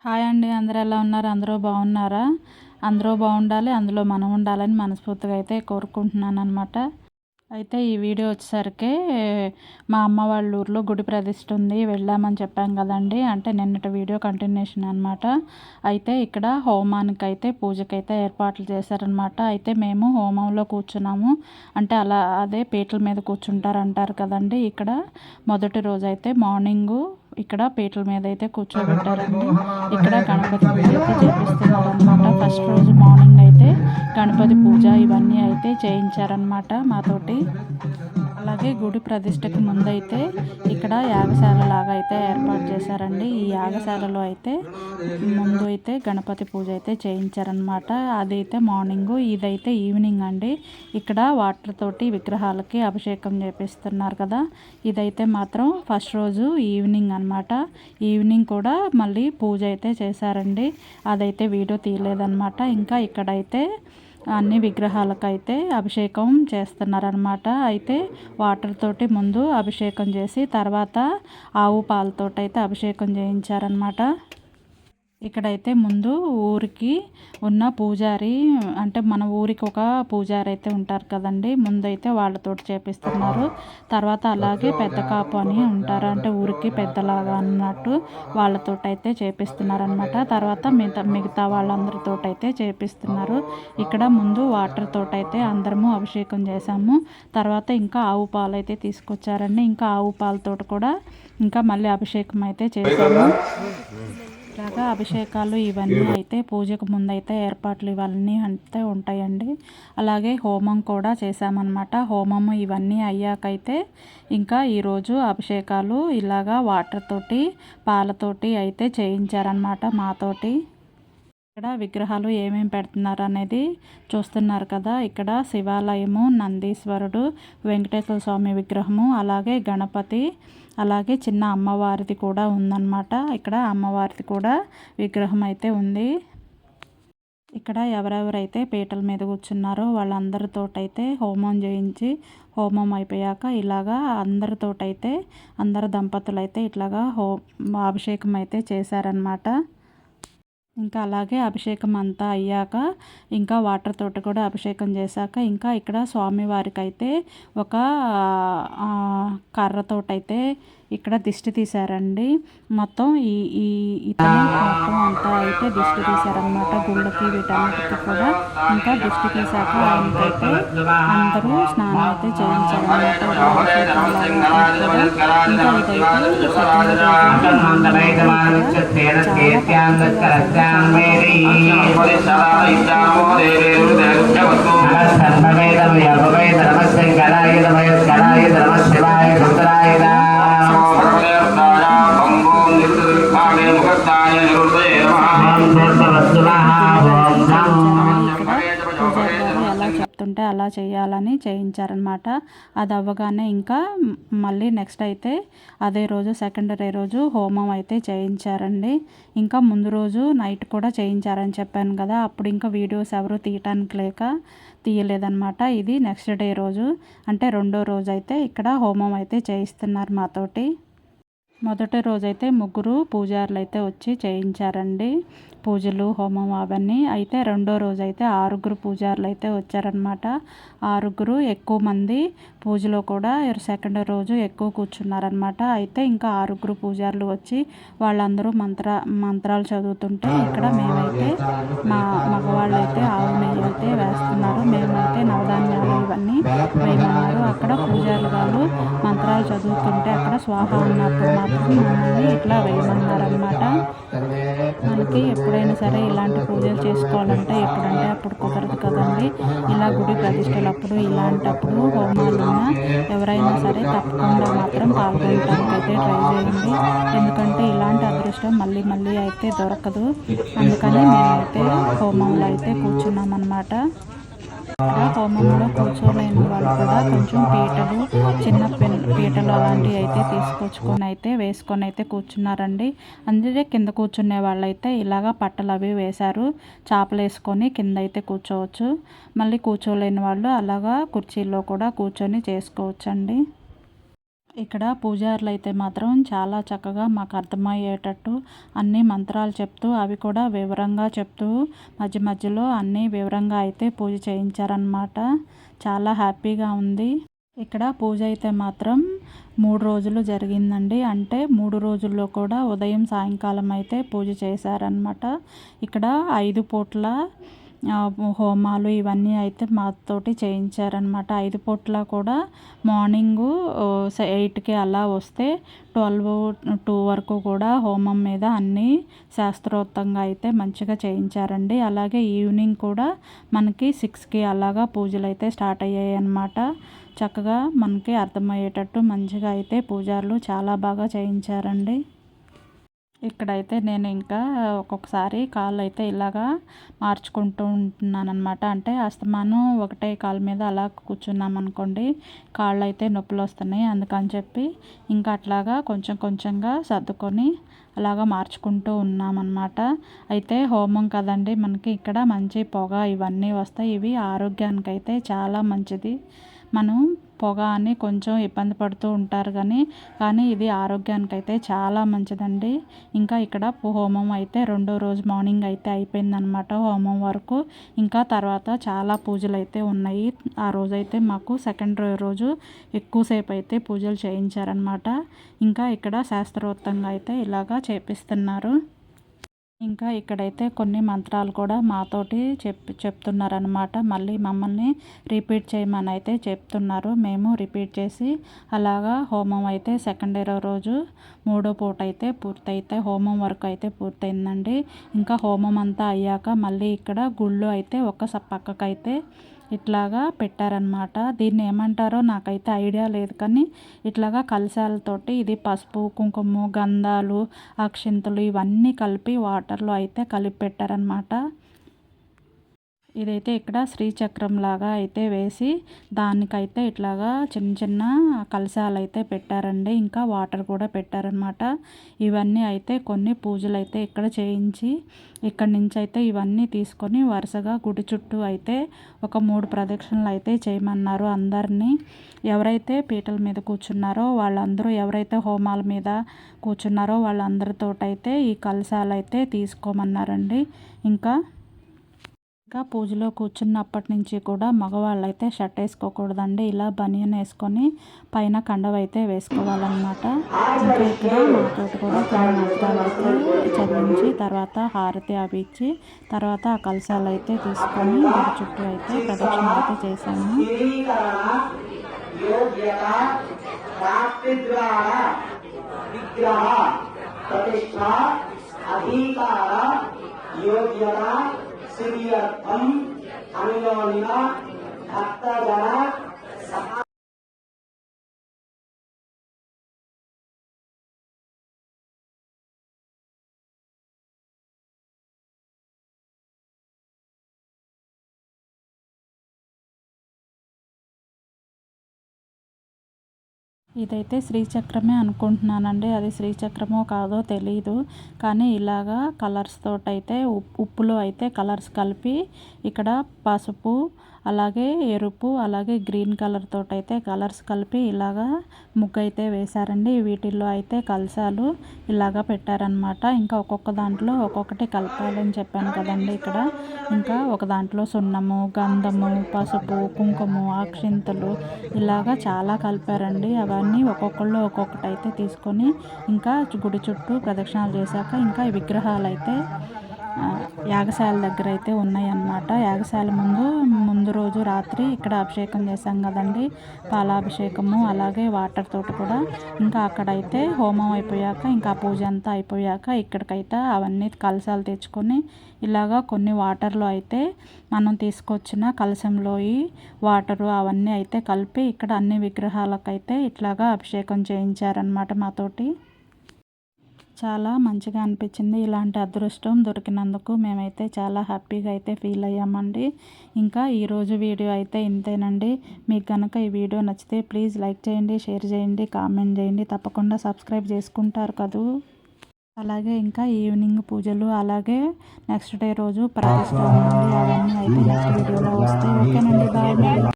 Hi అండి. అందరూ ఎలా ఉన్నారు? అందరూ బాగున్నారా? అందరూ బాగుండాలి, అందులో మనం ఉండాలని మనస్ఫూర్తిగా అయితే కోరుకుంటున్నానన్నమాట. అయితే ఈ వీడియో వచ్చేసరికి మా అమ్మ వాళ్ళ ఊర్లో గుడి ప్రతిష్ఠ ఉంది, వెళ్ళామని చెప్పాం కదండి. అంటే నిన్నటి వీడియో కంటిన్యూషన్ అనమాట. అయితే ఇక్కడ హోమానికైతే పూజకైతే ఏర్పాట్లు చేశారనమాట. అయితే మేము హోమంలో కూర్చున్నాము. అంటే అదే పీటల మీద కూర్చుంటారంటారు కదండి. ఇక్కడ మొదటి రోజు అయితే మార్నింగు ఇక్కడ పీటల మీద అయితే కూర్చోబెట్టారండి. ఇక్కడ గణపతి పూజ అయితే చేపిస్తున్నారనమాట. ఫస్ట్ రోజు మార్నింగ్ అయితే గణపతి పూజ ఇవన్నీ అయితే చేయించారనమాట మాతోటి. అలాగే గుడి ప్రతిష్టకు ముందైతే ఇక్కడ యాగశాల లాగా అయితే ఏర్పాటు చేశారండి. ఈ యాగశాలలో అయితే ముందు అయితే గణపతి పూజ అయితే చేయించారనమాట. అదైతే మార్నింగు, ఇదైతే ఈవినింగ్ అండి. ఇక్కడ వాటర్ తోటి విగ్రహాలకి అభిషేకం చేపిస్తున్నారు కదా. ఇదైతే మాత్రం ఫస్ట్ రోజు ఈవినింగ్ అనమాట. ఈవినింగ్ కూడా మళ్ళీ పూజ అయితే చేశారండి. అదైతే వీడియో తీయలేదన్నమాట. ఇంకా ఇక్కడైతే అన్ని విగ్రహాలకైతే అభిషేకం చేస్తున్నారనమాట. అయితే వాటర్ తోటి ముందు అభిషేకం చేసి తర్వాత ఆవు పాలతోటైతే అభిషేకం చేయించారనమాట. ఇక్కడైతే ముందు ఊరికి ఉన్న పూజారి, అంటే మన ఊరికి ఒక పూజారి అయితే ఉంటారు కదండి, ముందైతే వాళ్ళతోటి చేపిస్తున్నారు. తర్వాత అలాగే పెద్ద కాపు అని ఉంటారు, అంటే ఊరికి పెద్దలాగా అన్నట్టు వాళ్ళతోటైతే చేపిస్తున్నారనమాట. తర్వాత మిగతా వాళ్ళందరితోటైతే చేపిస్తున్నారు. ఇక్కడ ముందు వాటర్ తోటైతే అందరము అభిషేకం చేసాము. తర్వాత ఇంకా ఆవు పాలు అయితే తీసుకొచ్చారండి. ఇంకా ఆవు పాలతోటి కూడా ఇంకా మళ్ళీ అభిషేకం అయితే చేసాము. ఇలాగా అభిషేకాలు ఇవన్నీ అయితే పూజకు ముందైతే ఏర్పాట్లు ఇవన్నీ అయితే ఉంటాయండి. అలాగే హోమం కూడా చేశామన్నమాట. హోమము ఇవన్నీ అయ్యాకైతే ఇంకా ఈరోజు అభిషేకాలు ఇలాగా వాటర్ తోటి పాలతోటి అయితే చేయించారనమాట మాతోటి. ఇక్కడ విగ్రహాలు ఏమేమి పెడుతున్నారు అనేది చూస్తున్నారు కదా. ఇక్కడ శివాలయము, నందీశ్వరుడు, వెంకటేశ్వర స్వామి విగ్రహము, అలాగే గణపతి, అలాగే చిన్న అమ్మవారిది కూడా ఉందన్నమాట. ఇక్కడ అమ్మవారిది కూడా విగ్రహం అయితే ఉంది. ఇక్కడ ఎవరెవరైతే పీటల మీద కూర్చున్నారో వాళ్ళందరితోటైతే హోమం చేయించి, హోమం అయిపోయాక ఇలాగా అందరితోటైతే అందరు దంపతులు అయితే ఇట్లాగా అభిషేకం అయితే చేశారనమాట. ఇంకా అలాగే అభిషేకం అంతా అయ్యాక ఇంకా వాటర్ తోటి కూడా అభిషేకం చేశాక ఇంకా ఇక్కడ స్వామివారికి అయితే ఒక కర్రతోటైతే ఇక్కడ దిష్టి తీశారండి. మొత్తం ఇతను మొత్తం అంతా అయితే దిష్టి తీశారనమాట. గుళ్ళకి వీటన్నిటికీ కూడా ఇంకా దిష్టి తీశాక ఆయనకైతే అందరూ స్నానం అయితే చేయించారనమాట. ఇంకా ఇదైతే ఎలా చెప్తుంటే అలా చేయాలని చేయించారనమాట. అది అవ్వగానే ఇంకా మళ్ళీ నెక్స్ట్ అయితే అదే రోజు సెకండరీ రోజు హోమం అయితే చేయించారండి. ఇంకా ముందు రోజు నైట్ కూడా చేయించారని చెప్పాను కదా. అప్పుడు ఇంకా వీడియోస్ ఎవరు తీయటానికి లేక తీయలేదన్నమాట. ఇది నెక్స్ట్ డే రోజు, అంటే రెండో రోజు అయితే ఇక్కడ హోమం అయితే చేయిస్తున్నారు మాతోటి. మొదటి రోజైతే ముగ్గురు పూజారులు అయితే వచ్చి చేయించారండి పూజలు, హోమం అవన్నీ. అయితే రెండో రోజు అయితే 6 పూజారులు అయితే వచ్చారనమాట. 6 ఎక్కువ మంది పూజలో కూడా సెకండ్ రోజు ఎక్కువ కూర్చున్నారనమాట. అయితే ఇంకా 6 పూజారులు వచ్చి వాళ్ళందరూ మంత్రాలు చదువుతుంటే ఇక్కడ మేమైతే మా మగవాళ్ళు అయితే ఆవు నెయ్యి అయితే వేస్తున్నారు. మేమైతే నవధాన్యాలు ఇవన్నీ వేయమన్నారు. అక్కడ పూజారులు వాళ్ళు మంత్రాలు చదువుతుంటే అక్కడ స్వాహ అన్నప్పుడు మాత్రం మమ్మల్ని ఇట్లా వేయమన్నారనమాట. మనకి ఎప్పుడైనా సరే ఇలాంటి పూజలు చేసుకోవాలంటే ఎప్పుడంటే అప్పుడు కుదరదు కదండి. ఇలా గుడి ప్రతిష్టలప్పుడు ఇలాంటప్పుడు హోమాలున్నా ఎవరైనా సరే తప్పకుండా మాత్రం పాల్గొనడానికి అయితే ట్రై చేయండి. ఎందుకంటే ఇలాంటి అదృష్టం మళ్ళీ మళ్ళీ అయితే దొరకదు. అందుకని మేమైతే హోమంలో అయితే కూర్చున్నామన్నమాట. హోమంలో కూర్చోలేని వాళ్ళు కూడా కొంచెం పీటలు, చిన్న పీటలు అలాంటివి అయితే తీసుకొచ్చుకొని అయితే వేసుకొని అయితే కూర్చున్నారండి. అందుకే కింద కూర్చునే వాళ్ళైతే ఇలాగా పట్టలు అవి వేశారు. చాపలు వేసుకొని కింద అయితే కూర్చోవచ్చు. మళ్ళీ కూర్చోలేని వాళ్ళు అలాగా కుర్చీల్లో కూడా కూర్చొని చేసుకోవచ్చండి. ఇక్కడ పూజారులు అయితే మాత్రం చాలా చక్కగా మాకు అర్థమయ్యేటట్టు అన్ని మంత్రాలు చెప్తూ అవి కూడా వివరంగా చెప్తూ మధ్య మధ్యలో అన్నీ వివరంగా అయితే పూజ చేయించారనమాట. చాలా హ్యాపీగా ఉంది. ఇక్కడ పూజ అయితే మాత్రం 3 రోజులు జరిగిందండి. అంటే 3 రోజుల్లో కూడా ఉదయం సాయంకాలం అయితే పూజ చేశారనమాట. ఇక్కడ 5 పూట్ల హోమాలు ఇవన్నీ అయితే మాతోటి చేయించారనమాట. 5 పూట్ల కూడా మార్నింగు 8కి అలా వస్తే 2 వరకు కూడా హోమం మీద అన్నీ శాస్త్రోక్తంగా అయితే మంచిగా చేయించారండి. అలాగే ఈవినింగ్ కూడా మనకి 6కి అలాగా పూజలు అయితే స్టార్ట్ అయ్యాయి అన్నమాట. చక్కగా మనకి అర్థమయ్యేటట్టు మంచిగా అయితే పూజారులు చాలా బాగా చేయించారండి. ఇక్కడైతే నేను ఇంకా ఒక్కొక్కసారి కాళ్ళు అయితే ఇలాగా మార్చుకుంటూ ఉంటున్నానమాట. అంటే అస్తమానం ఒకటే కాలు మీద అలా కూర్చున్నామనుకోండి కాళ్ళు అయితే నొప్పులు వస్తున్నాయి. అందుకని చెప్పి ఇంకా అట్లాగా కొంచెం కొంచెంగా సర్దుకొని అలాగా మార్చుకుంటూ ఉన్నామన్నమాట. అయితే హోమం కదండి మనకి ఇక్కడ మంచి పొగ ఇవన్నీ వస్తాయి. ఇవి ఆరోగ్యానికైతే చాలా మంచిది. మనం పొగ అని కొంచెం ఇబ్బంది పడుతూ ఉంటారు కానీ ఇది ఆరోగ్యానికైతే చాలా మంచిదండి. ఇంకా ఇక్కడ హోమం అయితే 2వ రోజు మార్నింగ్ అయితే అయిపోయిందనమాట హోమం వరకు. ఇంకా తర్వాత చాలా పూజలు అయితే ఉన్నాయి. ఆ రోజైతే మాకు సెకండ్ రోజు ఎక్కువసేపు అయితే పూజలు చేయించారనమాట. ఇంకా ఇక్కడ శాస్త్రోక్తంగా అయితే ఇలాగా చేపిస్తున్నారు. ఇంకా ఇక్కడైతే కొన్ని మంత్రాలు కూడా మాతోటి చెప్తున్నారనమాట. మళ్ళీ మమ్మల్ని రిపీట్ చేయమని అయితే చెప్తున్నారు. మేము రిపీట్ చేసి అలాగా హోమం అయితే సెకండ్ రోజు 3వ పూట అయితే పూర్తయితే హోమం వరకు అయితే పూర్తయిందండి. ఇంకా హోమం అంతా అయ్యాక మళ్ళీ ఇక్కడ గుళ్ళు అయితే ఒక పక్కకైతే ఇట్లాగా పెట్టారనమాట. దీన్ని ఏమంటారో నాకైతే ఐడియా లేదు కానీ ఇట్లాగా కలశాలతోటి ఇది పసుపు కుంకుమ గంధాలు అక్షింతలు ఇవన్నీ కలిపి వాటర్లో అయితే కలిపి పెట్టారనమాట. ఇదైతే ఇక్కడ శ్రీచక్రం లాగా అయితే వేసి దానికైతే ఇట్లాగా చిన్న చిన్న కలశాలు అయితే పెట్టారండి. ఇంకా వాటర్ కూడా పెట్టారనమాట. ఇవన్నీ అయితే కొన్ని పూజలు అయితే ఇక్కడ చేయించి ఇక్కడి నుంచి అయితే ఇవన్నీ తీసుకొని వరుసగా గుడి చుట్టూ అయితే ఒక 3 ప్రదక్షిణలు అయితే చేయమన్నారు అందరినీ. ఎవరైతే పీటల మీద కూర్చున్నారో వాళ్ళందరూ ఎవరైతే హోమాల మీద కూర్చున్నారో వాళ్ళందరితోటైతే ఈ కలశాలు అయితే తీసుకోమన్నారండి. ఇంకా పూజలో కూర్చున్నప్పటి నుంచి కూడా మగవాళ్ళు అయితే షర్ట్ వేసుకోకూడదండి. ఇలా బనియన్ వేసుకొని పైన కండవ అయితే వేసుకోవాలన్నమాట. ఇంకా ఇక్కడ మాతోటి కూడా కొన్ని మంత్రాలు అయితే చదివించి తర్వాత హారతి అవి ఇచ్చి తర్వాత ఆ కలశాలు అయితే తీసుకొని గుడి చుట్టూ అయితే ప్రదక్షిణ అయితే చేశాము. సిద్ధ్యర్థం అనుయోనిన భక్తజన ఇదైతే శ్రీచక్రమే అనుకుంటున్నానండి. అది శ్రీచక్రమో కాదో తెలీదు కానీ ఇలాగా కలర్స్ తోటైతే ఉప్పులో అయితే కలర్స్ కలిపి ఇక్కడ పసుపు అలాగే ఎరుపు అలాగే గ్రీన్ కలర్ తోటైతే కలర్స్ కలిపి ఇలాగా ముగ్గు అయితే వేశారండి. వీటిల్లో అయితే కలశాలు ఇలాగా పెట్టారనమాట. ఇంకా ఒక్కొక్క దాంట్లో ఒక్కొక్కటి కలపాలని చెప్పాను కదండి ఇక్కడ. ఇంకా ఒక దాంట్లో సున్నము గంధము పసుపు కుంకుమ అక్షింతలు ఇలాగా చాలా కలిపారండి. అవన్నీ ఒక్కొక్కళ్ళు ఒక్కొక్కటి అయితే తీసుకొని ఇంకా గుడి చుట్టూ ప్రదక్షిణాలు చేశాక ఇంకా ఈ విగ్రహాలు అయితే యాగశాల దగ్గర అయితే ఉన్నాయన్నమాట. యాగశాల ముందు రోజు రాత్రి ఇక్కడ అభిషేకం చేశాం కదండి పాలాభిషేకము అలాగే వాటర్ తోటి కూడా. ఇంకా అక్కడైతే హోమం అయిపోయాక ఇంకా పూజ అంతా అయిపోయాక ఇక్కడికైతే అవన్నీ కలశాలు తెచ్చుకొని ఇలాగా కొన్ని వాటర్లో అయితే మనం తీసుకొచ్చిన కలశంలో ఈ వాటరు అవన్నీ అయితే కలిపి ఇక్కడ అన్ని విగ్రహాలకైతే ఇట్లాగా అభిషేకం చేయించారనమాట మాతోటి. చాలా మంచిగా అనిపించింది. ఇలాంటి అదృష్టం దొరికినందుకు మేమైతే చాలా హ్యాపీగా అయితే ఫీల్ అయ్యామండి. ఇంకా ఈరోజు వీడియో అయితే ఇంతేనండి. మీకు కనుక ఈ వీడియో నచ్చితే ప్లీజ్ లైక్ చేయండి షేర్ చేయండి కామెంట్ చేయండి. తప్పకుండా సబ్స్క్రైబ్ చేసుకుంటారు కదూ. అలాగే ఇంకా ఈవినింగ్ పూజలు అలాగే నెక్స్ట్ డే రోజు ప్రతిష్ట ఉందండి. అవన్నీ అయితే నెక్స్ట్ వీడియోలో వస్తాయి. ఓకేనండి బాయ్.